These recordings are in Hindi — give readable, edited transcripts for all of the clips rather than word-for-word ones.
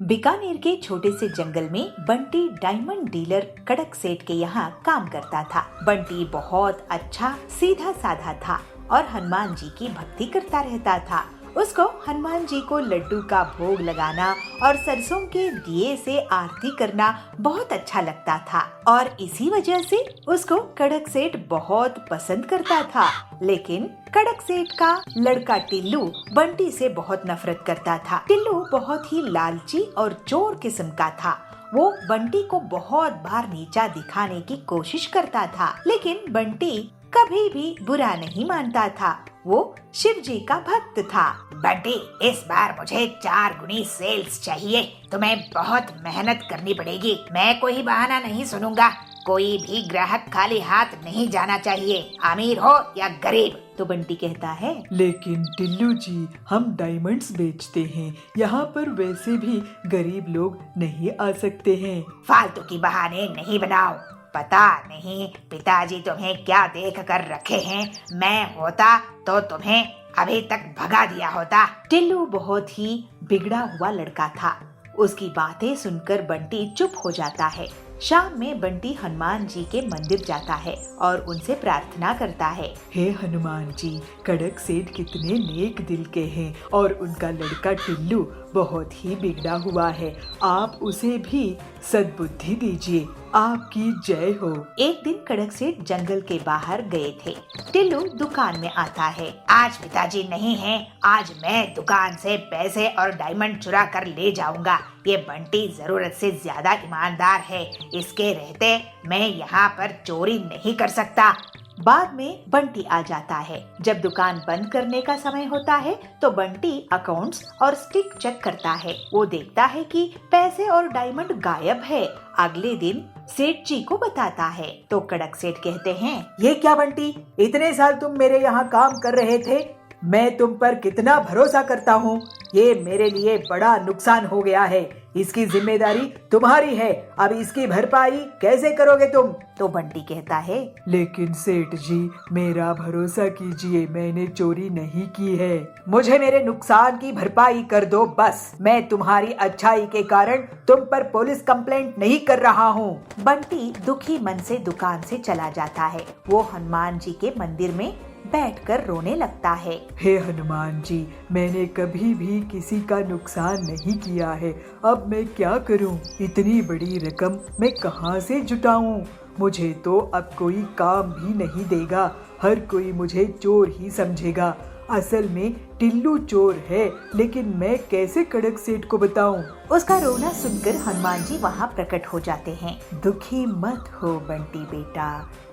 बीकानेर के छोटे से जंगल में बंटी डायमंड डीलर कड़क सेठ के यहाँ काम करता था। बंटी बहुत अच्छा सीधा साधा था और हनुमान जी की भक्ति करता रहता था। उसको हनुमान जी को लड्डू का भोग लगाना और सरसों के दिए से आरती करना बहुत अच्छा लगता था और इसी वजह से उसको कड़क सेठ बहुत पसंद करता था। लेकिन कड़क सेठ का लड़का टिल्लू बंटी से बहुत नफरत करता था। टिल्लू बहुत ही लालची और चोर किस्म का था। वो बंटी को बहुत बार नीचा दिखाने की कोशिश करता था, लेकिन बंटी कभी भी बुरा नहीं मानता था। वो शिव जी का भक्त था। बंटी, इस बार मुझे 4 गुनी सेल्स चाहिए। तुम्हें बहुत मेहनत करनी पड़ेगी। मैं कोई बहाना नहीं सुनूंगा। कोई भी ग्राहक खाली हाथ नहीं जाना चाहिए, अमीर हो या गरीब। तो बंटी कहता है, लेकिन टिल्लू जी, हम डायमंड्स बेचते हैं। यहाँ पर वैसे भी गरीब लोग नहीं आ सकते हैं। फालतू की बहाने नहीं बनाओ। पता नहीं पिताजी तुम्हें क्या देख कर रखे हैं। मैं होता तो तुम्हें अभी तक भगा दिया होता। टिल्लू बहुत ही बिगड़ा हुआ लड़का था। उसकी बातें सुनकर बंटी चुप हो जाता है। शाम में बंटी हनुमान जी के मंदिर जाता है और उनसे प्रार्थना करता है। हे हनुमान जी, कड़क सेठ कितने नेक दिल के हैं और उनका लड़का टिल्लू बहुत ही बिगड़ा हुआ है। आप उसे भी सद्बुद्धि दीजिए। आपकी जय हो। एक दिन कड़क सेठ जंगल के बाहर गए थे। टिल्लू दुकान में आता है। आज पिताजी नहीं हैं। आज मैं दुकान से पैसे और डायमंड चुरा कर ले जाऊंगा। ये बंटी जरूरत से ज्यादा ईमानदार है। इसके रहते मैं यहाँ पर चोरी नहीं कर सकता। बाद में बंटी आ जाता है। जब दुकान बंद करने का समय होता है तो बंटी अकाउंट्स और स्टिक चेक करता है। वो देखता है कि पैसे और डायमंड गायब है। अगले दिन सेठ जी को बताता है तो कड़क सेठ कहते हैं, ये क्या बंटी, इतने साल तुम मेरे यहाँ काम कर रहे थे। मैं तुम पर कितना भरोसा करता हूँ। ये मेरे लिए बड़ा नुकसान हो गया है। इसकी जिम्मेदारी तुम्हारी है। अब इसकी भरपाई कैसे करोगे तुम? तो बंटी कहता है, लेकिन सेठ जी, मेरा भरोसा कीजिए, मैंने चोरी नहीं की है। मुझे मेरे नुकसान की भरपाई कर दो बस। मैं तुम्हारी अच्छाई के कारण तुम पर पुलिस कंप्लेंट नहीं कर रहा हूँ। बंटी दुखी मन से दुकान से चला जाता है। वो हनुमान जी के मंदिर में बैठकर रोने लगता है। हे हनुमान जी, मैंने कभी भी किसी का नुकसान नहीं किया है। अब मैं क्या करूं? इतनी बड़ी रकम मैं कहां से जुटाऊं? मुझे तो अब कोई काम भी नहीं देगा। हर कोई मुझे चोर ही समझेगा। असल में टिल्लू चोर है, लेकिन मैं कैसे कड़क सेठ को बताऊं? उसका रोना सुनकर हनुमान जी वहाँ प्रकट हो जाते हैं। दुखी मत हो बंटी बेटा,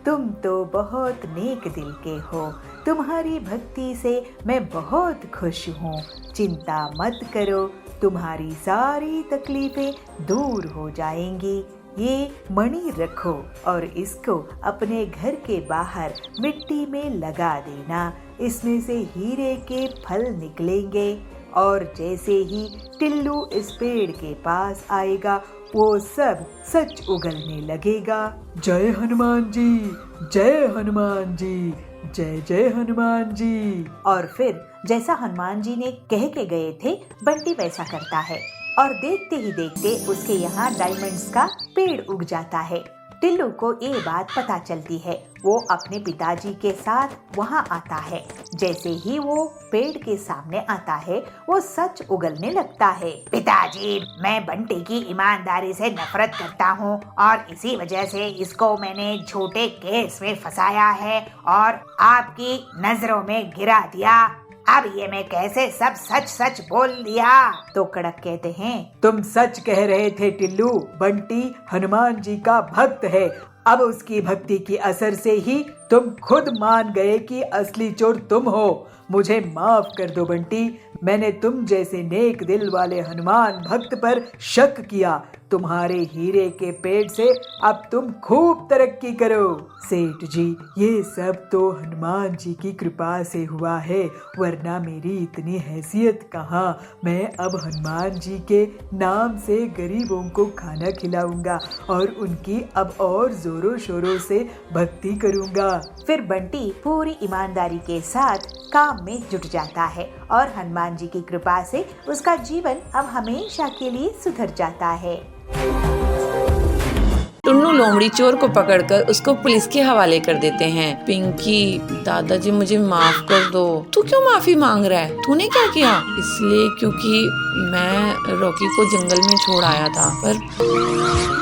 तुम तो बहुत नेक दिल के हो। तुम्हारी भक्ति से मैं बहुत खुश हूँ। चिंता मत करो, तुम्हारी सारी तकलीफें दूर हो जाएंगी। ये मणि रखो और इसको अपने घर के बाहर मिट्टी में लगा देना। इसमें से हीरे के फल निकलेंगे और जैसे ही टिल्लू इस पेड़ के पास आएगा वो सब सच उगलने लगेगा। जय हनुमान जी, जय हनुमान जी, जय जय हनुमान जी। और फिर जैसा हनुमान जी ने कह के गए थे, बंटी वैसा करता है और देखते ही देखते उसके यहाँ डायमंड्स का पेड़ उग जाता है। टिल्लू को ये बात पता चलती है। वो अपने पिताजी के साथ वहाँ आता है। जैसे ही वो पेड़ के सामने आता है वो सच उगलने लगता है। पिताजी, मैं बंटी की ईमानदारी से नफरत करता हूँ और इसी वजह से इसको मैंने झूठे केस में फंसाया है और आपकी नजरों में गिरा दिया। अब ये मैं कैसे सब सच सच बोल दिया? तो कड़क कहते हैं, तुम सच कह रहे थे टिल्लू। बंटी हनुमान जी का भक्त है। अब उसकी भक्ति की असर से ही तुम खुद मान गए कि असली चोर तुम हो। मुझे माफ कर दो बंटी। मैंने तुम जैसे नेक दिल वाले हनुमान भक्त पर शक किया। तुम्हारे हीरे के पेट से अब तुम खूब तरक्की करो। सेठ जी, ये सब तो हनुमान जी की कृपा से हुआ है, वरना मेरी इतनी हैसियत कहाँ। मैं अब हनुमान जी के नाम से गरीबों को खाना खिलाऊंगा और उनकी अब और जोरों शोरों से भक्ति करूंगा। फिर बंटी पूरी ईमानदारी के साथ काम में जुट जाता है और हनुमान जी की कृपा से उसका जीवन अब हमेशा के लिए सुधर जाता है। टुन्नू लोमड़ी चोर को पकड़कर उसको पुलिस के हवाले कर देते हैं। पिंकी, दादाजी मुझे माफ कर दो। तू क्यों माफी मांग रहा है? तूने क्या किया? इसलिए क्योंकि मैं रॉकी को जंगल में छोड़ आया था। पर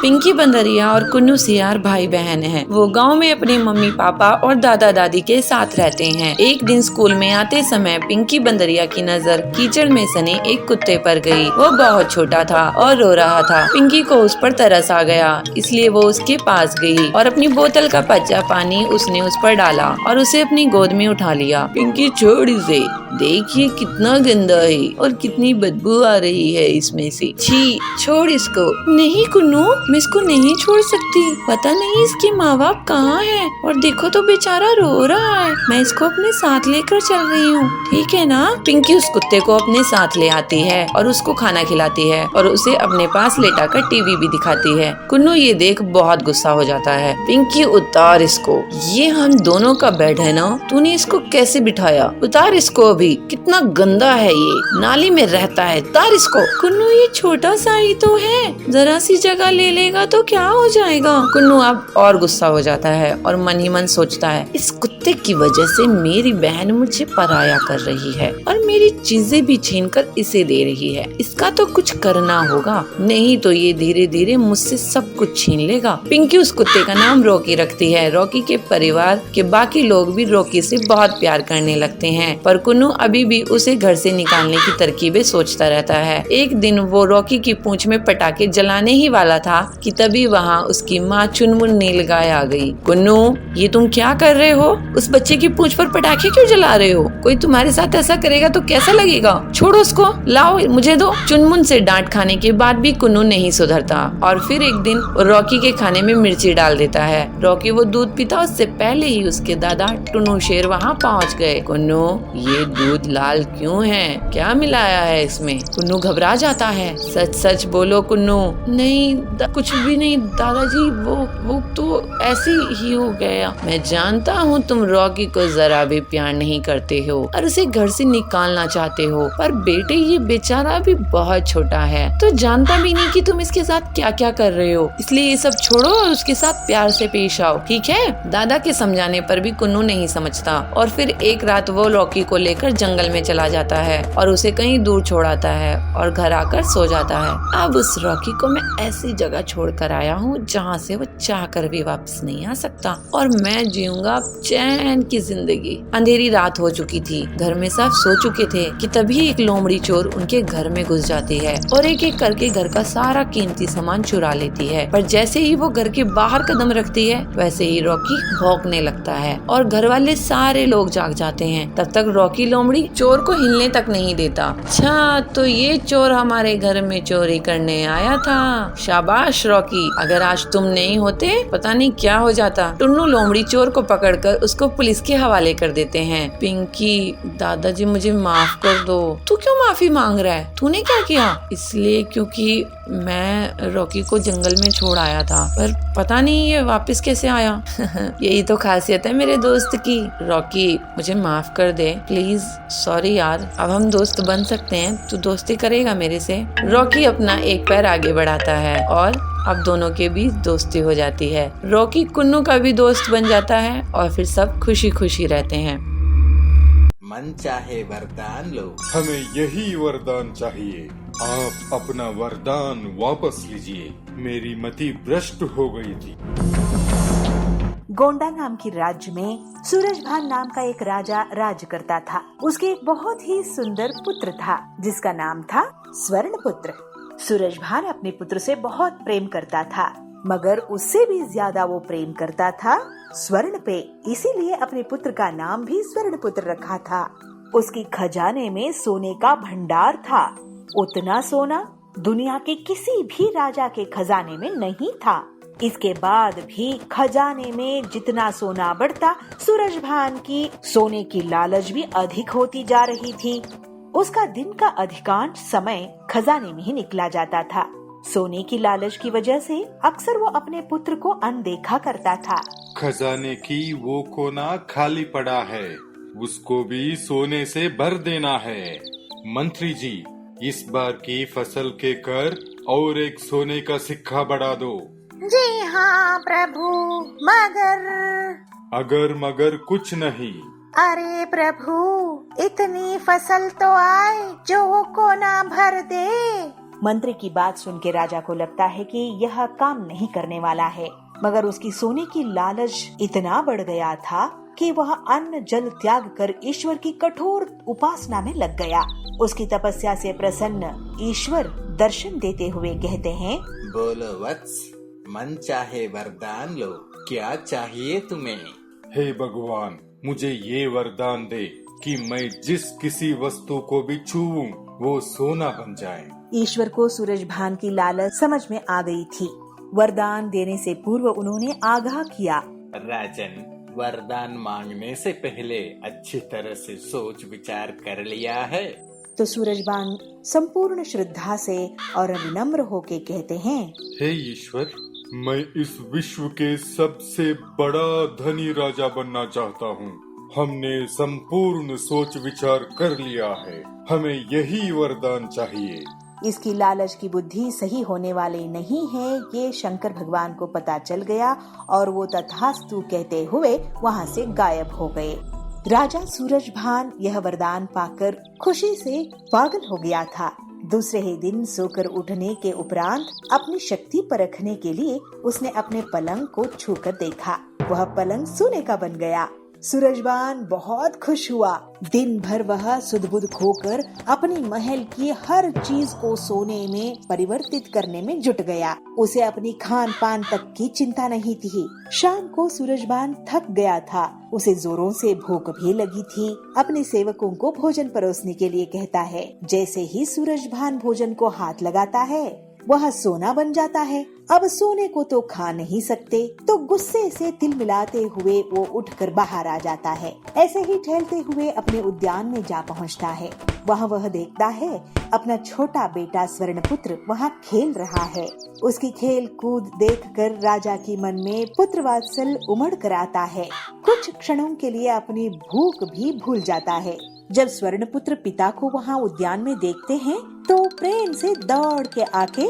पिंकी बंदरिया और कुन्नू सियार भाई बहन हैं। वो गांव में अपने मम्मी पापा और दादा दादी के साथ रहते हैं। एक दिन स्कूल में आते समय पिंकी बंदरिया की नजर कीचड़ में सने एक कुत्ते पर गई। वो बहुत छोटा था और रो रहा था। पिंकी को उस पर तरस आ गया, इसलिए वो उसके पास गई और अपनी बोतल का कच्चा पानी उसने उस पर डाला और उसे अपनी गोद में उठा लिया। पिंकी, छोड़ इसे, देखिए कितना गंदा है और कितनी बदबू आ रही है इसमें से। छी, छोड़ इसको। नहीं कुन्नू, मैं इसको नहीं छोड़ सकती। पता नहीं इसके माँ बाप कहाँ हैं और देखो तो बेचारा रो रहा है। मैं इसको अपने साथ लेकर चल रही हूँ, ठीक है ना? पिंकी उस कुत्ते को अपने साथ ले आती है और उसको खाना खिलाती है और उसे अपने पास लेटाकर टीवी भी दिखाती है। कुन्नू ये देख बहुत गुस्सा हो जाता है। पिंकी, उतार इसको, ये हम दोनों का बेड है ना, तूने इसको कैसे बिठाया? उतार इसको अभी, कितना गंदा है ये, नाली में रहता है, उतार इसको। कुन्नू, ये छोटा सा ही तो है, जरा सी जगह ले लेगा तो क्या हो जाएगा? कुन्नू अब और गुस्सा हो जाता है और मन ही मन सोचता है, इस कुत्ते की वजह से मेरी बहन मुझे पराया कर रही है और मेरी चीजें भी छीन कर इसे दे रही है। इसका तो कुछ करना होगा, नहीं तो ये धीरे धीरे मुझसे सब कुछ छीन लेगा। पिंकी उस कुत्ते का नाम रॉकी रखती है। रॉकी के परिवार के बाकी लोग भी रॉकी से बहुत प्यार करने लगते हैं, पर कुन्नू अभी भी उसे घर से निकालने की तरकीबें सोचता रहता है। एक दिन वो रॉकी की पूंछ में पटाखे जलाने ही वाला था कि तभी वहाँ उसकी माँ चुनमुन नीलगाय आ गई। कुन्नू, ये तुम क्या कर रहे हो? उस बच्चे की पूंछ पर पटाखे क्यों जला रहे हो? कोई तुम्हारे साथ ऐसा करेगा तो कैसा लगेगा? छोड़ो उसको, लाओ मुझे दो। चुनमुन से डांट खाने के बाद भी कुन्नू नहीं सुधरता और फिर एक दिन रॉकी के खाने में मिर्ची डाल देता है। रॉकी वो दूध पीता उससे पहले ही उसके दादा टुन्नू शेर वहाँ पहुँच गए। कुन्नू, ये दूध लाल क्यों है? क्या मिलाया है इसमें? कुन्नू घबरा जाता है। सच सच बोलो कुन्नू। नहीं, कुछ भी नहीं दादाजी, वो तो ऐसे ही हो गया। मैं जानता हूँ तुम रॉकी को जरा भी प्यार नहीं करते हो और उसे घर से निकालना चाहते हो, पर बेटे ये बेचारा भी बहुत छोटा है, तो जानता भी नहीं कि तुम इसके साथ क्या क्या कर रहे हो। इसलिए ये सब छोड़ो और उसके साथ प्यार से पेश आओ, ठीक है? दादा के समझाने पर भी कुन्नू नहीं समझता और फिर एक रात वो रॉकी को लेकर जंगल में चला जाता है और उसे कहीं दूर छोड़ाता है और घर आकर सो जाता है। अब उस रॉकी को मैं ऐसी जगह छोड़ कर आया हूँ जहाँ से वो चाह कर भी वापस नहीं आ सकता और मैं जीऊंगा चैन की जिंदगी। अंधेरी रात हो चुकी थी, घर में सब सो चुके थे कि तभी एक लोमड़ी चोर उनके घर में घुस जाती है और एक एक करके घर का सारा कीमती सामान चुरा लेती है। पर जैसे ही वो घर के बाहर कदम रखती है वैसे ही रॉकी भौंकने लगता है और घर वाले सारे लोग जाग जाते हैं। तब तक रॉकी लोमड़ी चोर को हिलने तक नहीं देता। अच्छा, तो ये चोर हमारे घर में चोरी करने आया था। शाबाश रॉकी, अगर आज तुम नहीं होते पता नहीं क्या हो जाता। टुन्नू लोमड़ी चोर को पकड़कर उसको पुलिस के हवाले कर देते हैं। पिंकी, दादाजी मुझे माफ कर दो। तू क्यों माफी मांग रहा है? तूने क्या किया? इसलिए क्योंकि मैं रॉकी को जंगल में छोड़ आया था, पर पता नहीं ये वापस कैसे आया। यही तो खासियत है मेरे दोस्त की। रॉकी, मुझे माफ कर दे प्लीज। सॉरी यार, अब हम दोस्त बन सकते हैं, तू दोस्ती करेगा मेरे से? रॉकी अपना एक पैर आगे बढ़ाता है और अब दोनों के बीच दोस्ती हो जाती है। रॉकी कुन्नू का भी दोस्त बन जाता है और फिर सब खुशी खुशी रहते हैं। मन चाहे वरदान लो। हमें यही वरदान चाहिए। आप अपना वरदान वापस लीजिए। मेरी मति भ्रष्ट हो गई थी। गोंडा नाम की राज्य में सूरजभान नाम का एक राजा राज करता था। उसके एक बहुत ही सुंदर पुत्र था जिसका नाम था स्वर्णपुत्र। सूरजभान अपने पुत्र से बहुत प्रेम करता था, मगर उससे भी ज्यादा वो प्रेम करता था स्वर्ण पे, इसीलिए अपने पुत्र का नाम भी स्वर्णपुत्र रखा था। उसके खजाने में सोने का भंडार था, उतना सोना दुनिया के किसी भी राजा के खजाने में नहीं था। इसके बाद भी खजाने में जितना सोना बढ़ता, सूरजभान की सोने की लालच भी अधिक होती जा रही थी। उसका दिन का अधिकांश समय खजाने में ही निकला जाता था। सोने की लालच की वजह से अक्सर वो अपने पुत्र को अनदेखा करता था। खजाने की वो कोना खाली पड़ा है, उसको भी सोने से भर देना है। मंत्री जी, इस बार की फसल के कर और एक सोने का सिक्का बढ़ा दो। जी हाँ प्रभु, अगर मगर कुछ नहीं। अरे प्रभु, इतनी फसल तो आए जो वो कोना भर दे। मंत्री की बात सुन के राजा को लगता है कि यह काम नहीं करने वाला है, मगर उसकी सोने की लालच इतना बढ़ गया था कि वह अन्न जल त्याग कर ईश्वर की कठोर उपासना में लग गया। उसकी तपस्या से प्रसन्न ईश्वर दर्शन देते हुए कहते हैं, बोलो वत्स, मन चाहे वरदान लो, क्या चाहिए तुम्हें? हे भगवान, मुझे ये वरदान दे कि मैं जिस किसी वस्तु को भी छूऊं वो सोना बन जाए। ईश्वर को सूरजभान की लालच समझ में आ गई थी। वरदान देने से पूर्व उन्होंने आगाह किया, राजन, वरदान मांगने से पहले अच्छी तरह से सोच विचार कर लिया है? तो सूरजभान संपूर्ण श्रद्धा से और विनम्र होके कहते हैं, हे ईश्वर, मैं इस विश्व के सबसे बड़ा धनी राजा बनना चाहता हूँ। हमने संपूर्ण सोच विचार कर लिया है, हमें यही वरदान चाहिए। इसकी लालच की बुद्धि सही होने वाली नहीं है, ये शंकर भगवान को पता चल गया और वो तथास्तु कहते हुए वहाँ से गायब हो गए। राजा सूरजभान यह वरदान पाकर खुशी से पागल हो गया था। दूसरे ही दिन सोकर उठने के उपरांत अपनी शक्ति परखने के लिए उसने अपने पलंग को छूकर देखा। वह पलंग सोने का बन गया। सूरजभान बहुत खुश हुआ। दिन भर वह सुध-बुध खोकर अपनी महल की हर चीज को सोने में परिवर्तित करने में जुट गया। उसे अपनी खान पान तक की चिंता नहीं थी। शाम को सूरजभान थक गया था, उसे जोरों से भूख भी लगी थी। अपने सेवकों को भोजन परोसने के लिए कहता है। जैसे ही सूरजभान भोजन को हाथ लगाता है, वह सोना बन जाता है। अब सोने को तो खा नहीं सकते, तो गुस्से से तिलमिलाते हुए वो उठकर बाहर आ जाता है। ऐसे ही टहलते हुए अपने उद्यान में जा पहुंचता है। वहाँ वह देखता है अपना छोटा बेटा स्वर्णपुत्र वहाँ खेल रहा है। उसकी खेल कूद देखकर राजा की मन में पुत्र वात्सल उमड़ कर आता है। कुछ क्षणों के लिए अपनी भूख भी भूल जाता है। जब स्वर्णपुत्र पिता को वहाँ उद्यान में देखते हैं तो प्रेम से दौड़ के आके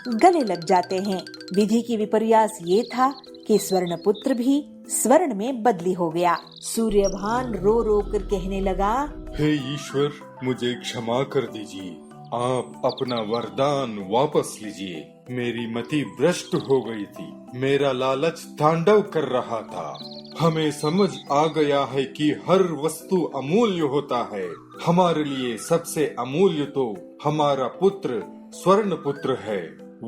गले लग जाते हैं। विधि की विपर्यास ये था कि स्वर्णपुत्र भी स्वर्ण में बदली हो गया। सूर्यभान रो रो कर कहने लगा, हे ईश्वर, मुझे क्षमा कर दीजिए, आप अपना वरदान वापस लीजिए। मेरी मति भ्रष्ट हो गई थी, मेरा लालच तांडव कर रहा था। हमें समझ आ गया है कि हर वस्तु अमूल्य होता है। हमारे लिए सबसे अमूल्य तो हमारा पुत्र स्वर्ण पुत्र है।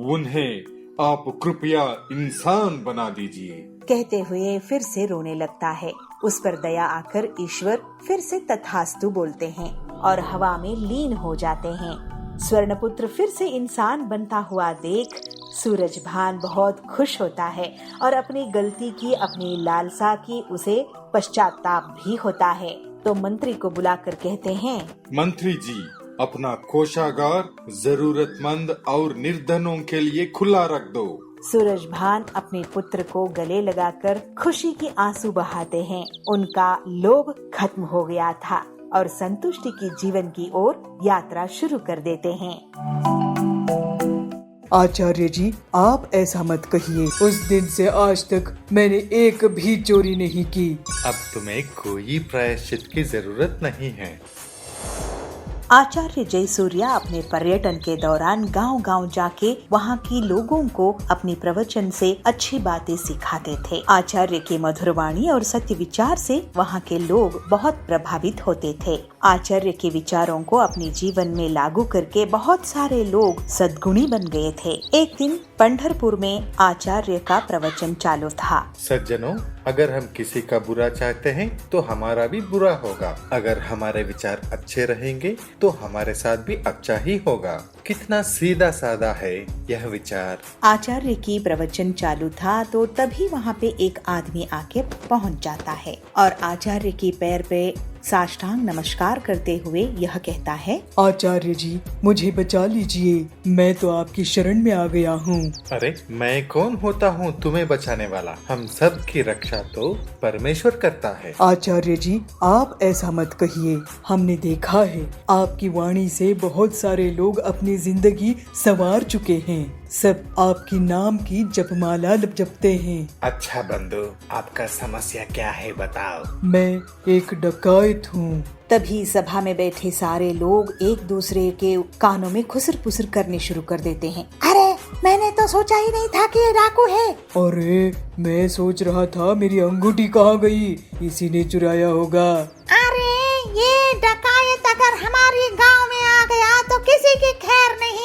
उन्हें आप कृपया इंसान बना दीजिए। कहते हुए फिर से रोने लगता है। उस पर दया आकर ईश्वर फिर से तथास्तु बोलते हैं और हवा में लीन हो जाते हैं। स्वर्णपुत्र फिर से इंसान बनता हुआ देख सूरजभान बहुत खुश होता है और अपनी गलती की, अपनी लालसा की उसे पश्चाताप भी होता है। तो मंत्री को बुलाकर कहते हैं, मंत्री जी, अपना कोषागार जरूरतमंद और निर्धनों के लिए खुला रख दो। सूरजभान अपने पुत्र को गले लगाकर खुशी के आंसू बहाते हैं। उनका लोभ खत्म हो गया था और संतुष्टि की जीवन की ओर यात्रा शुरू कर देते हैं। आचार्य जी, आप ऐसा मत कहिए। उस दिन से आज तक मैंने एक भी चोरी नहीं की। अब तुम्हें कोई प्रायश्चित की जरूरत नहीं है। आचार्य जयसूर्या अपने पर्यटन के दौरान गांव-गांव जाके वहां के लोगों को अपनी प्रवचन से अच्छी बातें सिखाते थे। आचार्य के मधुर वाणी और सत्य विचार से वहां के लोग बहुत प्रभावित होते थे। आचार्य के विचारों को अपने जीवन में लागू करके बहुत सारे लोग सद्गुणी बन गए थे। एक दिन पंढरपुर में आचार्य का प्रवचन चालू था। सज्जनों, अगर हम किसी का बुरा चाहते हैं तो हमारा भी बुरा होगा। अगर हमारे विचार अच्छे रहेंगे तो हमारे साथ भी अच्छा ही होगा। कितना सीधा साधा है यह विचार। आचार्य की प्रवचन चालू था तो तभी वहाँ पे एक आदमी आके पहुँच जाता है और आचार्य की पैर पे साष्टांग नमस्कार करते हुए यह कहता है, आचार्य जी, मुझे बचा लीजिए, मैं तो आपकी शरण में आ गया हूँ। अरे मैं कौन होता हूँ तुम्हें बचाने वाला? हम सब की रक्षा तो परमेश्वर करता है। आचार्य जी, आप ऐसा मत कहिए। हमने देखा है आपकी वाणी से बहुत सारे लोग अपनी जिंदगी संवार चुके हैं। सब आपकी नाम की जपमाला जपते हैं। अच्छा बंधु, आपका समस्या क्या है बताओ। मैं एक डकैत हूँ। तभी सभा में बैठे सारे लोग एक दूसरे के कानों में खुसर पुसर करने शुरू कर देते हैं। अरे मैंने तो सोचा ही नहीं था कि ये डाकू है। अरे मैं सोच रहा था मेरी अंगूठी कहाँ गई, इसी ने चुराया होगा। अरे ये डकायत अगर हमारे गांव में आ गया तो किसी की खैर नहीं।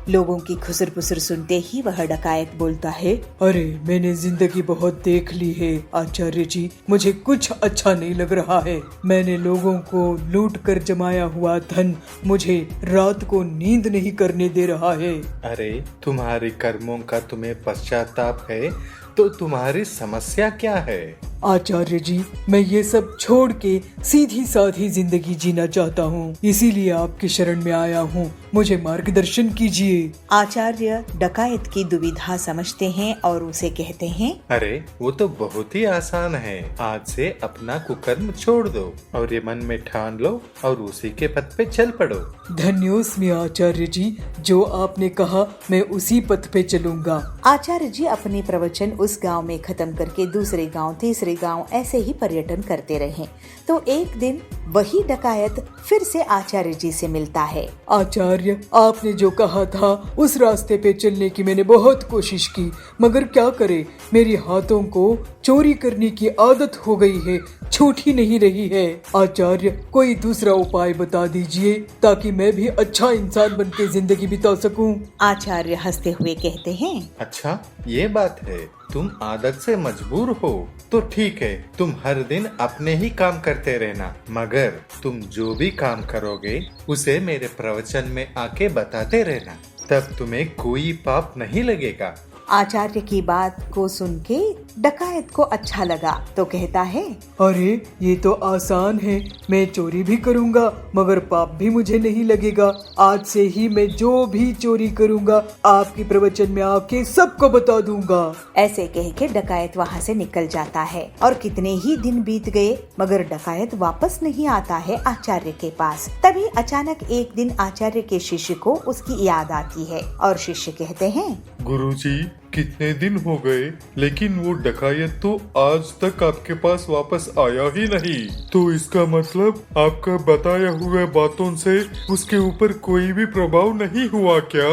लोगों की खुसर पुसर सुनते ही वह डकायत बोलता है, अरे मैंने जिंदगी बहुत देख ली है आचार्य जी, मुझे कुछ अच्छा नहीं लग रहा है। मैंने लोगों को लूट कर जमाया हुआ धन मुझे रात को नींद नहीं करने दे रहा है। अरे तुम्हारे कर्मों का तुम्हें पश्चाताप है तो तुम्हारी समस्या क्या है? आचार्य जी, मैं ये सब छोड़ के सीधी साधी जिंदगी जीना चाहता हूँ, इसीलिए आपकी शरण में आया हूँ, मुझे मार्गदर्शन कीजिए। आचार्य डकायत की दुविधा समझते हैं और उसे कहते हैं, अरे वो तो बहुत ही आसान है। आज से अपना कुकर्म छोड़ दो और ये मन में ठान लो और उसी के पथ पे चल पड़ो। धन्योस्मि आचार्य जी, जो आपने कहा मैं उसी पथ पे चलूंगा। आचार्य जी अपने प्रवचन उस गांव में खत्म करके दूसरे गांव, तीसरे गांव ऐसे ही पर्यटन करते रहे। तो एक दिन वही डकायत फिर से आचार्य जी से मिलता है। आचार्य, आपने जो कहा था उस रास्ते पे चलने की मैंने बहुत कोशिश की, मगर क्या करे, मेरे हाथों को चोरी करने की आदत हो गई है, छूट ही नहीं रही है। आचार्य, कोई दूसरा उपाय बता दीजिए ताकि मैं भी अच्छा इंसान बन के जिंदगी बिता सकूं। आचार्य हंसते हुए कहते हैं, अच्छा ये बात है, तुम आदत से मजबूर हो तो ठीक है, तुम हर दिन अपने ही काम करते रहना, मगर तुम जो भी काम करोगे उसे मेरे प्रवचन में आके बताते रहना, तब तुम्हें कोई पाप नहीं लगेगा। आचार्य की बात को सुन के डकायत को अच्छा लगा तो कहता है, अरे ये तो आसान है, मैं चोरी भी करूंगा मगर पाप भी मुझे नहीं लगेगा। आज से ही मैं जो भी चोरी करूंगा आपके प्रवचन में आके सबको बता दूंगा। ऐसे कह के डकायत वहाँ से निकल जाता है और कितने ही दिन बीत गए मगर डकायत वापस नहीं आता है आचार्य के पास। तभी अचानक एक दिन आचार्य के शिष्य को उसकी याद आती है और शिष्य कहते हैं, गुरुजी, कितने दिन हो गए लेकिन वो डकायत तो आज तक आपके पास वापस आया ही नहीं, तो इसका मतलब आपका बताया हुए बातों से उसके ऊपर कोई भी प्रभाव नहीं हुआ क्या?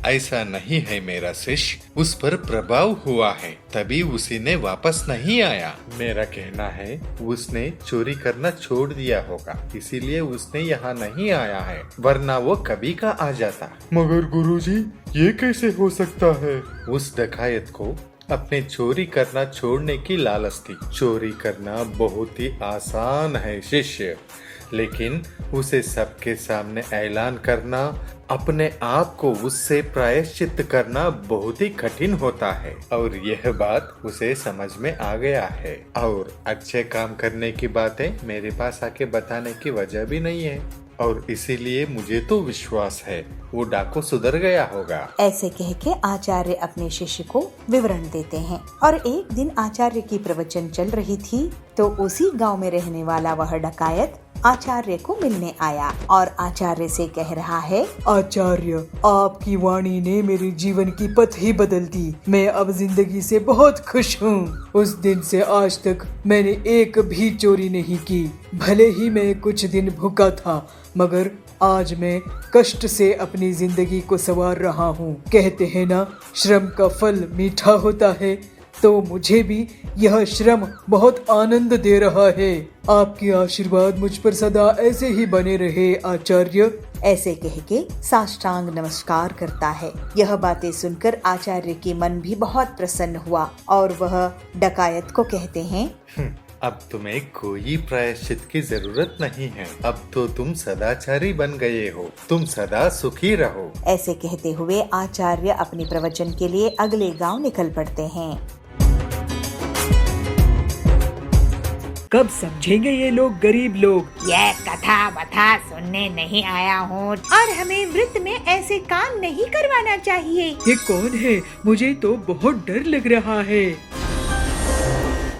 ऐसा नहीं है मेरा शिष्य, उस पर प्रभाव हुआ है तभी उसी ने वापस नहीं आया। मेरा कहना है उसने चोरी करना छोड़ दिया होगा, इसीलिए उसने यहाँ नहीं आया है, वरना वो कभी का आ जाता। मगर गुरुजी, ये कैसे हो सकता है? उस डकायत को अपने चोरी करना छोड़ने की लालच थी। चोरी करना बहुत ही आसान है शिष्य, लेकिन उसे सबके सामने ऐलान करना, अपने आप को उससे प्रायश्चित करना बहुत ही कठिन होता है और यह बात उसे समझ में आ गया है और अच्छे काम करने की बातें मेरे पास आके बताने की वजह भी नहीं है और इसीलिए मुझे तो विश्वास है वो डाकू सुधर गया होगा। ऐसे कह के आचार्य अपने शिष्य को विवरण देते हैं और एक दिन आचार्य की प्रवचन चल रही थी तो उसी गांव में रहने वाला वह डकायत आचार्य को मिलने आया और आचार्य से कह रहा है, आचार्य, आपकी वाणी ने मेरे जीवन की पथ ही बदल दी। मैं अब जिंदगी से बहुत खुश हूँ। उस दिन से आज तक मैंने एक भी चोरी नहीं की। भले ही मैं कुछ दिन भूखा था मगर आज मैं कष्ट से अपनी जिंदगी को संवार रहा हूँ। कहते हैं ना, श्रम का फल मीठा होता है। तो मुझे भी यह श्रम बहुत आनंद दे रहा है। आपके आशीर्वाद मुझ पर सदा ऐसे ही बने रहे आचार्य। ऐसे कह के साष्टांग नमस्कार करता है। यह बातें सुनकर आचार्य के मन भी बहुत प्रसन्न हुआ और वह डकायत को कहते हैं, अब तुम्हें कोई प्रायश्चित की जरूरत नहीं है। अब तो तुम सदाचारी बन गए हो। तुम सदा सुखी रहो। ऐसे कहते हुए आचार्य अपने प्रवचन के लिए अगले गांव निकल पड़ते हैं। कब समझेंगे ये लोग गरीब लोग? यह कथा वथा सुनने नहीं आया हूँ। और हमें व्रत में ऐसे काम नहीं करवाना चाहिए। ये कौन है? मुझे तो बहुत डर लग रहा है।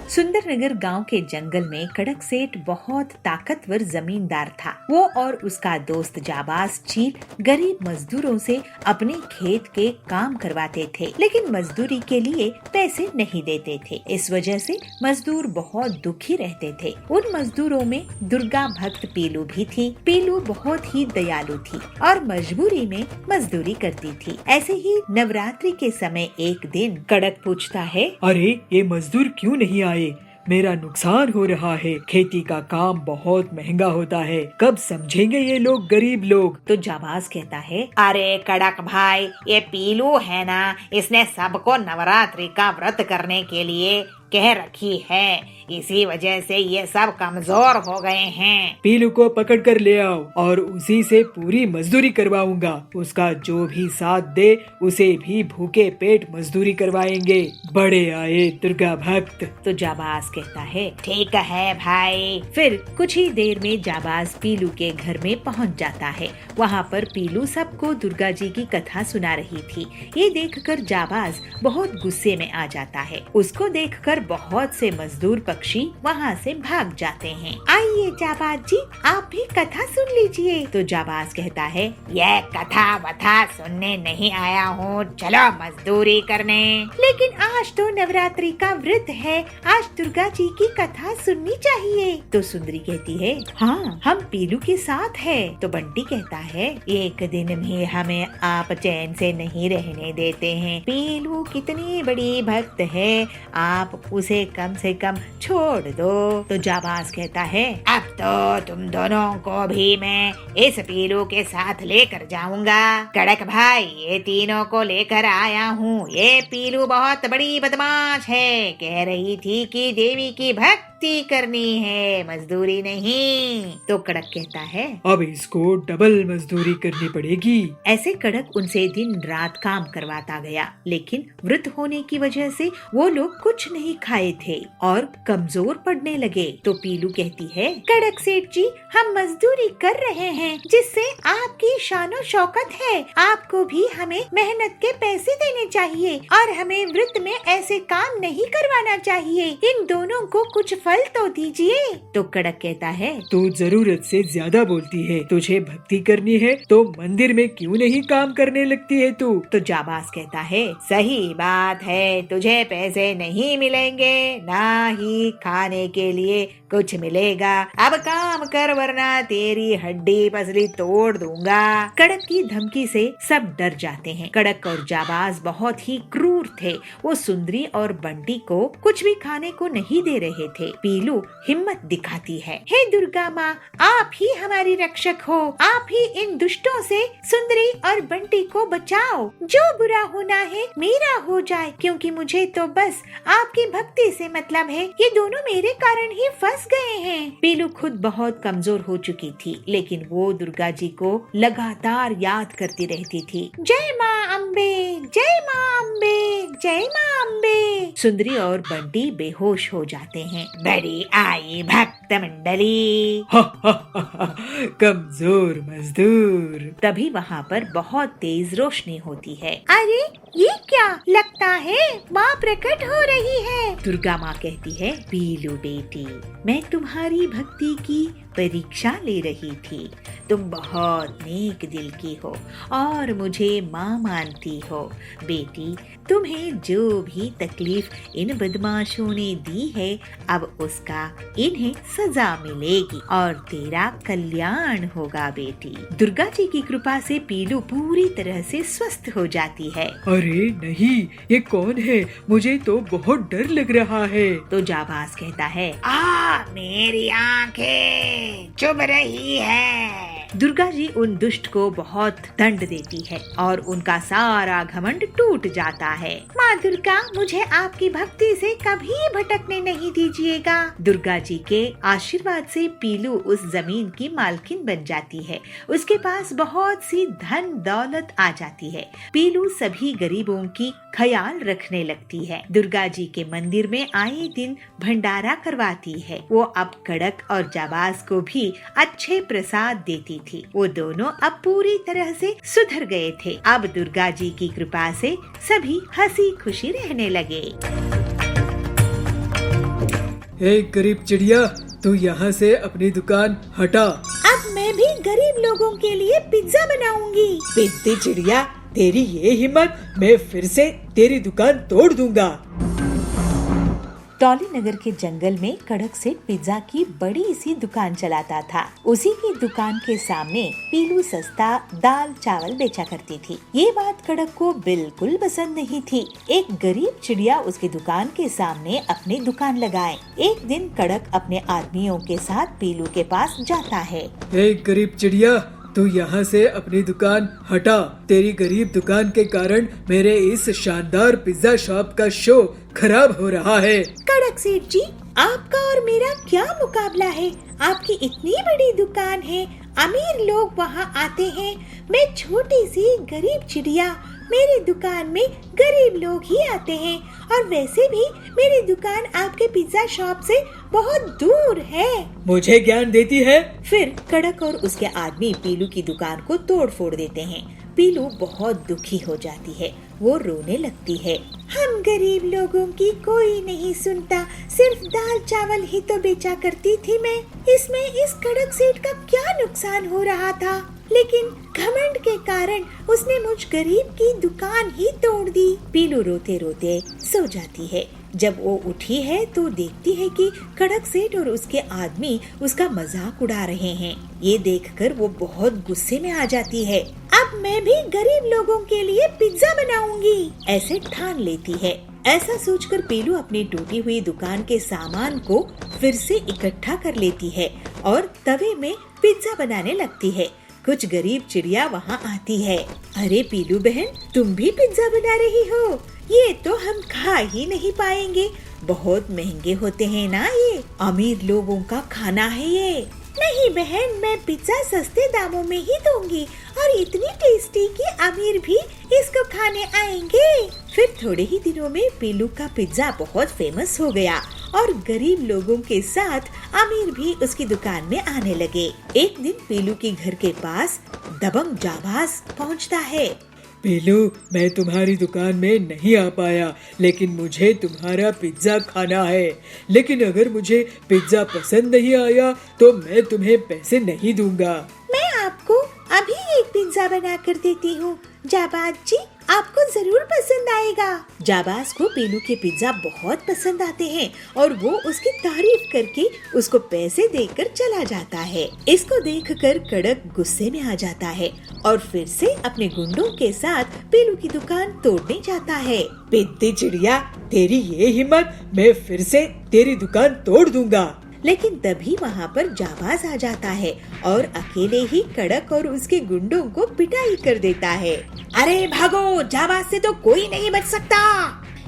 सुंदरनगर गांव के जंगल में कड़क सेठ बहुत ताकतवर जमींदार था। वो और उसका दोस्त जाबाज चील गरीब मजदूरों से अपने खेत के काम करवाते थे, लेकिन मजदूरी के लिए पैसे नहीं देते थे। इस वजह से मजदूर बहुत दुखी रहते थे। उन मजदूरों में दुर्गा भक्त पीलू भी थी। पीलू बहुत ही दयालु थी और मजबूरी में मजदूरी करती थी। ऐसे ही नवरात्रि के समय एक दिन कड़क पूछता है, अरे ये मजदूर क्यों नहीं आए? मेरा नुकसान हो रहा है। खेती का काम बहुत महंगा होता है। कब समझेंगे ये लोग गरीब लोग? तो जाबाज कहता है, अरे कड़क भाई, ये पीलू है ना, इसने सबको नवरात्रि का व्रत करने के लिए कह रखी है। इसी वजह से ये सब कमजोर हो गए हैं। पीलू को पकड़ कर ले आओ और उसी से पूरी मजदूरी करवाऊंगा। उसका जो भी साथ दे उसे भी भूखे पेट मजदूरी करवाएंगे। बड़े आए दुर्गा भक्त। तो जाबाज कहता है, ठीक है भाई। फिर कुछ ही देर में जाबाज पीलू के घर में पहुंच जाता है। वहाँ पर पीलू सबको दुर्गा जी की कथा सुना रही थी। ये देखकर जाबाज बहुत गुस्से में आ जाता है। उसको देखकर बहुत से मजदूर पक्षी वहाँ से भाग जाते हैं। आइए जाबाज जी, आप भी कथा सुन लीजिए। तो जाबाज कहता है, यह कथा वथा सुनने नहीं आया हूँ, चलो मजदूरी करने। लेकिन आज तो नवरात्रि का व्रत है, आज दुर्गा जी की कथा सुननी चाहिए। तो सुंदरी कहती है, हाँ हम पीलू के साथ है। तो बंटी कहता है, एक दिन भी हमें आप चैन से नहीं रहने देते हैं। पीलू कितनी बड़ी भक्त है, आप उसे कम से कम छोड़ दो। तो जाबाज कहता है, अब तो तुम दोनों को भी मैं इस पीलू के साथ लेकर जाऊंगा। कड़क भाई, ये तीनों को लेकर आया हूँ। ये पीलू बहुत बड़ी बदमाश है, कह रही थी कि देवी की भक्ति करनी है, मजदूरी नहीं। तो कड़क कहता है, अब इसको डबल मजदूरी करनी पड़ेगी। ऐसे कड़क उनसे दिन रात काम करवाता गया, लेकिन व्रत होने की वजह से वो लोग कुछ नहीं खाए थे और कमजोर पड़ने लगे। तो पीलू कहती है, कड़क सेठ जी, हम मजदूरी कर रहे हैं जिससे आपकी शानो शौकत है। आपको भी हमें मेहनत के पैसे देने चाहिए और हमें व्रत में ऐसे काम नहीं करवाना चाहिए। इन दोनों को कुछ फल तो दीजिए। तो कड़क कहता है, तू जरूरत से ज्यादा बोलती है। तुझे भक्ति करनी है तो मंदिर में क्यों नहीं काम करने लगती है तू? तो जाबाज कहता है, सही बात है, तुझे पैसे नहीं मिलेंगे, ना ही खाने के लिए कुछ मिलेगा। अब काम कर वरना तेरी हड्डी पसली तोड़ दूंगा। कड़क की धमकी से सब डर जाते हैं। कड़क और जाबाज बहुत ही क्रूर थे। वो सुंदरी और बंटी को कुछ भी खाने को नहीं दे रहे थे। पीलू हिम्मत दिखाती है, हे दुर्गा माँ, आप ही हमारी रक्षक हो। आप ही इन दुष्टों से सुंदरी और बंटी को बचाओ। जो बुरा होना है मेरा हो जाए, क्योंकि मुझे तो बस आपकी भक्ति से मतलब है। ये दोनों मेरे कारण ही फंस गए हैं। पीलू खुद बहुत कमजोर हो चुकी थी, लेकिन वो दुर्गा जी को लगातार याद करती रहती थी। जय माँ अम्बे, जय माँ अम्बे, जय माँ अम्बे। सुंदरी और बंटी बेहोश हो जाते हैं। बड़ी आई भक्त मंडली। कमजोर मजदूर। तभी वहाँ पर बहुत तेज रोशनी होती है। अरे ये क्या लगता है, माँ प्रकट हो रही है। दुर्गा माँ कहती है, पीलू बेटी, मैं तुम्हारी भक्ति की परीक्षा ले रही थी। तुम बहुत नेक दिल की हो और मुझे माँ मानती हो। बेटी, तुम्हें जो भी तकलीफ इन बदमाशों ने दी है, अब उसका इन्हें सजा मिलेगी और तेरा कल्याण होगा बेटी। दुर्गा जी की कृपा से पीलू पूरी तरह से स्वस्थ हो जाती है। अरे नहीं, ये कौन है? मुझे तो बहुत डर लग रहा है। तो जाबाज कहता है, मेरी आंखें चुभ रही है। दुर्गा जी उन दुष्ट को बहुत दंड देती है और उनका सारा घमंड टूट जाता है। माँ दुर्गा, मुझे आपकी भक्ति से कभी भटकने नहीं दीजिएगा। दुर्गा जी के आशीर्वाद से पीलू उस जमीन की मालकिन बन जाती है। उसके पास बहुत सी धन दौलत आ जाती है। पीलू सभी गरीबों की ख्याल रखने लगती है। दुर्गा जी के मंदिर में आए दिन भंडारा करवाती है। वो अब कड़क और जाबाज को भी अच्छे प्रसाद देती थी। वो दोनों अब पूरी तरह से सुधर गए थे। अब दुर्गा जी की कृपा से सभी हंसी खुशी रहने लगे। हे गरीब चिड़िया, तू यहाँ से अपनी दुकान हटा। अब मैं भी गरीब लोगों के लिए पिज्जा बनाऊंगी। पिद्दी चिड़िया, तेरी ये हिम्मत, मैं फिर से तेरी दुकान तोड़ दूंगा। टॉली नगर के जंगल में कड़क सेठ पिज्जा की बड़ी सी दुकान चलाता था। उसी की दुकान के सामने पीलू सस्ता दाल चावल बेचा करती थी। ये बात कड़क को बिल्कुल पसंद नहीं थी। एक गरीब चिड़िया उसकी दुकान के सामने अपनी दुकान लगाए। एक दिन कड़क अपने आदमियों के साथ पीलू के पास जाता है। हे गरीब चिड़िया, तू यहाँ से अपनी दुकान हटा। तेरी गरीब दुकान के कारण मेरे इस शानदार पिज्जा शॉप का शो खराब हो रहा है। कड़क सेठ जी, आपका और मेरा क्या मुकाबला है? आपकी इतनी बड़ी दुकान है, अमीर लोग वहाँ आते हैं। मैं छोटी सी गरीब चिड़िया, मेरी दुकान में गरीब लोग ही आते हैं। और वैसे भी मेरी दुकान आपके पिज्जा शॉप से बहुत दूर है। मुझे ज्ञान देती है। फिर कड़क और उसके आदमी पीलू की दुकान को तोड़ फोड़ देते हैं। पीलू बहुत दुखी हो जाती है। वो रोने लगती है। हम गरीब लोगों की कोई नहीं सुनता, सिर्फ दाल चावल ही तो बेचा करती थी मैं। इसमें इस कड़क सेठ का क्या नुकसान हो रहा था? लेकिन घमंड के कारण उसने मुझ गरीब की दुकान ही तोड़ दी। पीलू रोते रोते सो जाती है। जब वो उठी है तो देखती है कि कड़क सेठ और उसके आदमी उसका मजाक उड़ा रहे हैं। ये देखकर वो बहुत गुस्से में आ जाती है। अब मैं भी गरीब लोगों के लिए पिज्जा बनाऊंगी, ऐसे ठान लेती है। ऐसा सोचकर पीलू अपनी टूटी हुई दुकान के सामान को फिर से इकट्ठा कर लेती है और तवे में पिज्जा बनाने लगती है। कुछ गरीब चिड़िया वहाँ आती है। अरे पीलू बहन, तुम भी पिज्जा बना रही हो? ये तो हम खा ही नहीं पाएंगे, बहुत महंगे होते हैं ना ये, अमीर लोगों का खाना है ये। नहीं बहन, मैं पिज्जा सस्ते दामों में ही दूंगी और इतनी टेस्टी कि अमीर भी इसको खाने आएंगे। फिर थोड़े ही दिनों में पीलू का पिज्जा बहुत फेमस हो गया और गरीब लोगों के साथ अमीर भी उसकी दुकान में आने लगे। एक दिन पीलू के घर के पास दबंग जाबाज पहुंचता है। पीलू, मैं तुम्हारी दुकान में नहीं आ पाया, लेकिन मुझे तुम्हारा पिज्जा खाना है। लेकिन अगर मुझे पिज्जा पसंद नहीं आया तो मैं तुम्हें पैसे नहीं दूंगा। मैं आपको अभी एक पिज्जा बना कर देती हूँ। जाबाज जी, आपको जरूर पसंद आएगा। जाबाज को पीलू के पिज्जा बहुत पसंद आते हैं और वो उसकी तारीफ करके उसको पैसे देकर चला जाता है। इसको देखकर कड़क गुस्से में आ जाता है और फिर से अपने गुंडों के साथ पीलू की दुकान तोड़ने जाता है। पिद्दी चिड़िया, तेरी ये हिम्मत, मैं फिर से तेरी दुकान तोड़ दूंगा। लेकिन तभी वहाँ पर जाबाज आ जाता है और अकेले ही कड़क और उसके गुंडों को पिटाई कर देता है। अरे भागो, जाबाज से तो कोई नहीं बच सकता।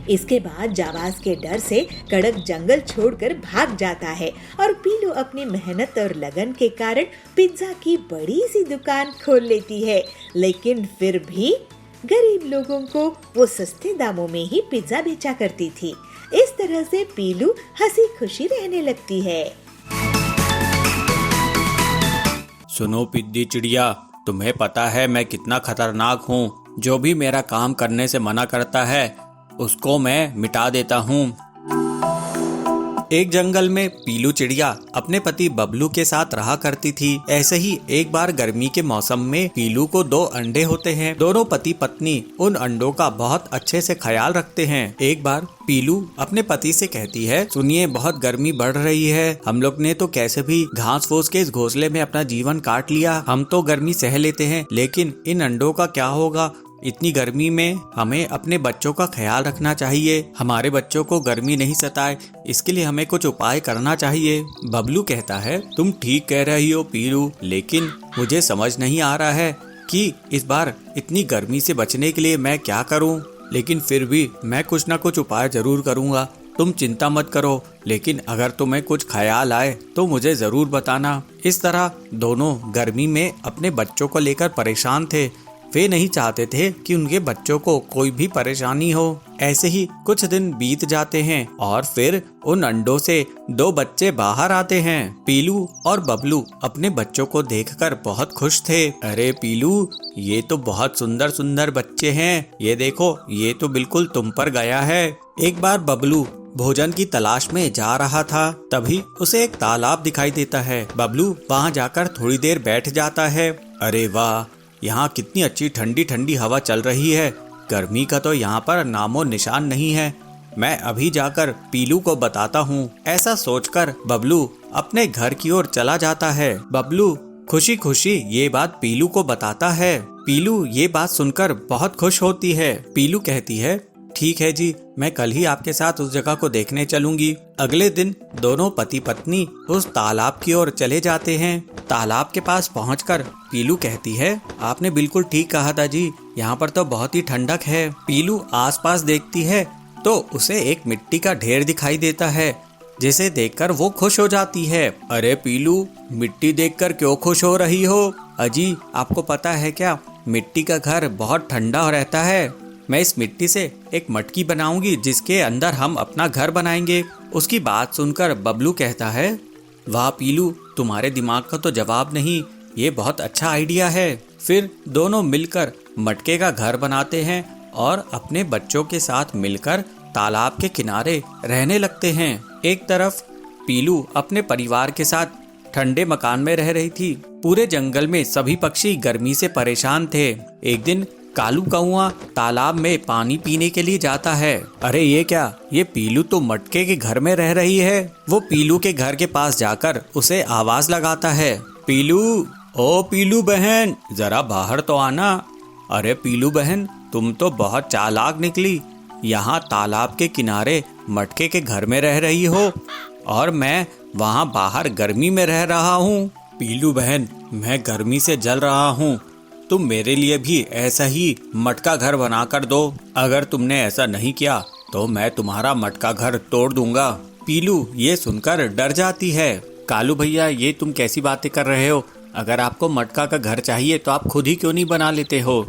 इसके बाद जाबाज के डर से कड़क जंगल छोड़कर भाग जाता है और पीलू अपनी मेहनत और लगन के कारण पिज्जा की बड़ी सी दुकान खोल लेती है। लेकिन फिर भी गरीब लोगों को वो सस्ते दामों में ही पिज्जा बेचा करती थी। इस तरह से पीलू हंसी खुशी रहने लगती है। सुनो पिद्दी चिड़िया, तुम्हें पता है मैं कितना खतरनाक हूँ। जो भी मेरा काम करने से मना करता है उसको मैं मिटा देता हूँ। एक जंगल में पीलू चिड़िया अपने पति बबलू के साथ रहा करती थी। ऐसे ही एक बार गर्मी के मौसम में पीलू को 2 अंडे होते हैं। दोनों पति पत्नी उन अंडों का बहुत अच्छे से ख्याल रखते हैं। एक बार पीलू अपने पति से कहती है, सुनिए बहुत गर्मी बढ़ रही है, हम लोग ने तो कैसे भी घास फूस के इस घोंसले में अपना जीवन काट लिया, हम तो गर्मी सह लेते हैं, लेकिन इन अंडों का क्या होगा? इतनी गर्मी में हमें अपने बच्चों का ख्याल रखना चाहिए, हमारे बच्चों को गर्मी नहीं सताए, इसके लिए हमें कुछ उपाय करना चाहिए। बबलू कहता है, तुम ठीक कह रही हो पीलू, लेकिन मुझे समझ नहीं आ रहा है कि इस बार इतनी गर्मी से बचने के लिए मैं क्या करूं, लेकिन फिर भी मैं कुछ ना कुछ उपाय जरूर करूंगा। तुम चिंता मत करो, लेकिन अगर तुम्हें कुछ ख्याल आए तो मुझे जरूर बताना। इस तरह दोनों गर्मी में अपने बच्चों को लेकर परेशान थे। वे नहीं चाहते थे कि उनके बच्चों को कोई भी परेशानी हो। ऐसे ही कुछ दिन बीत जाते हैं और फिर उन अंडों से 2 बच्चे बाहर आते हैं। पीलू और बबलू अपने बच्चों को देखकर बहुत खुश थे। अरे पीलू, ये तो बहुत सुंदर सुंदर बच्चे हैं, ये देखो, ये तो बिल्कुल तुम पर गया है। एक बार बबलू भोजन की तलाश में जा रहा था, तभी उसे एक तालाब दिखाई देता है। बबलू वहाँ जाकर थोड़ी देर बैठ जाता है। अरे वाह, यहाँ कितनी अच्छी ठंडी ठंडी हवा चल रही है, गर्मी का तो यहाँ पर नामो निशान नहीं है, मैं अभी जाकर पीलू को बताता हूँ। ऐसा सोचकर बबलू अपने घर की ओर चला जाता है। बबलू खुशी खुशी ये बात पीलू को बताता है। पीलू ये बात सुनकर बहुत खुश होती है। पीलू कहती है, ठीक है जी, मैं कल ही आपके साथ उस जगह को देखने चलूंगी। अगले दिन दोनों पति पत्नी उस तालाब की ओर चले जाते हैं। तालाब के पास पहुंचकर पीलू कहती है, आपने बिल्कुल ठीक कहा था जी, यहाँ पर तो बहुत ही ठंडक है। पीलू आसपास देखती है तो उसे एक मिट्टी का ढेर दिखाई देता है, जिसे देखकर वो खुश हो जाती है। अरे पीलू, मिट्टी देखकर क्यों खुश हो रही हो? अजी, आपको पता है क्या, मिट्टी का घर बहुत ठंडा रहता है। मैं इस मिट्टी से एक मटकी बनाऊंगी जिसके अंदर हम अपना घर बनाएंगे। उसकी बात सुनकर बबलू कहता है, वाह पीलू, तुम्हारे दिमाग का तो जवाब नहीं, ये बहुत अच्छा आइडिया है। फिर दोनों मिलकर मटके का घर बनाते हैं और अपने बच्चों के साथ मिलकर तालाब के किनारे रहने लगते हैं। एक तरफ पीलू अपने परिवार के साथ ठंडे मकान में रह रही थी। पूरे जंगल में सभी पक्षी गर्मी से परेशान थे। एक दिन कालू कौआ तालाब में पानी पीने के लिए जाता है। अरे ये क्या, ये पीलू तो मटके के घर में रह रही है। वो पीलू के घर के पास जाकर उसे आवाज लगाता है, पीलू, ओ पीलू बहन, जरा बाहर तो आना। अरे पीलू बहन, तुम तो बहुत चालाक निकली, यहाँ तालाब के किनारे मटके के घर में रह रही हो और मैं वहाँ बाहर गर्मी में रह रहा हूँ। पीलू बहन, मैं गर्मी से जल रहा हूँ, तुम मेरे लिए भी ऐसा ही मटका घर बना कर दो। अगर तुमने ऐसा नहीं किया तो मैं तुम्हारा मटका घर तोड़ दूंगा। पीलू ये सुनकर डर जाती है। कालू भैया, ये तुम कैसी बातें कर रहे हो? अगर आपको मटका का घर चाहिए तो आप खुद ही क्यों नहीं बना लेते हो?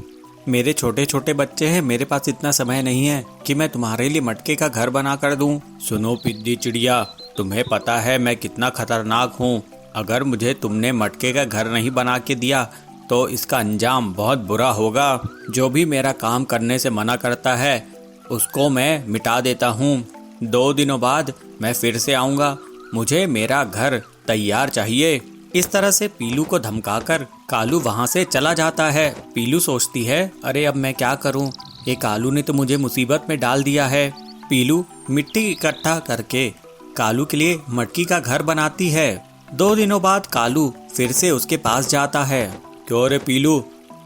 मेरे छोटे छोटे बच्चे हैं, मेरे पास इतना समय नहीं है कि मैं तुम्हारे लिए मटके का घर बना कर दूं। सुनो पिद्दी चिड़िया, तुम्हें पता है मैं कितना खतरनाक हूँ। अगर मुझे तुमने मटके का घर नहीं बना के दिया तो इसका अंजाम बहुत बुरा होगा। जो भी मेरा काम करने से मना करता है उसको मैं मिटा देता हूँ। 2 दिनों बाद मैं फिर से आऊँगा, मुझे मेरा घर तैयार चाहिए। इस तरह से पीलू को धमकाकर कालू वहाँ से चला जाता है। पीलू सोचती है, अरे अब मैं क्या करूँ, ये कालू ने तो मुझे मुसीबत में डाल दिया है। पीलू मिट्टी इकट्ठा करके कालू के लिए मटकी का घर बनाती है। 2 दिनों बाद कालू फिर से उसके पास जाता है। क्यों रे पीलू,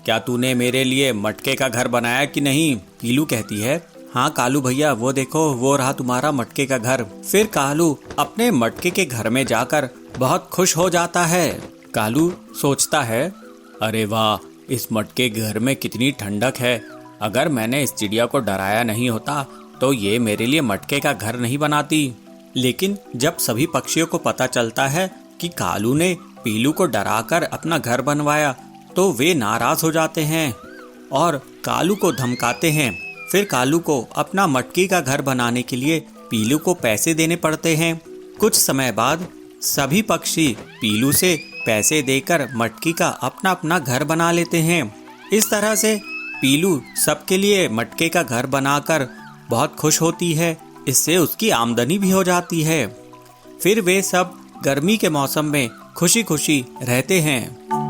क्या तूने मेरे लिए मटके का घर बनाया कि नहीं? पीलू कहती है, हाँ कालू भैया, वो देखो, वो रहा तुम्हारा मटके का घर। फिर कालू अपने मटके के घर में जाकर बहुत खुश हो जाता है। कालू सोचता है, अरे वाह, इस मटके के घर में कितनी ठंडक है। अगर मैंने इस चिड़िया को डराया नहीं होता तो ये मेरे लिए मटके का घर नहीं बनाती। लेकिन जब सभी पक्षियों को पता चलता है कि कालू ने पीलू को डराकर अपना घर बनवाया तो वे नाराज हो जाते हैं और कालू को धमकाते हैं। फिर कालू को अपना मटकी का घर बनाने के लिए पीलू को पैसे देने पड़ते हैं। कुछ समय बाद सभी पक्षी पीलू से पैसे देकर मटकी का अपना अपना घर बना लेते हैं। इस तरह से पीलू सबके लिए मटके का घर बनाकर बहुत खुश होती है। इससे उसकी आमदनी भी हो जाती है। फिर वे सब गर्मी के मौसम में खुशी खुशी रहते हैं।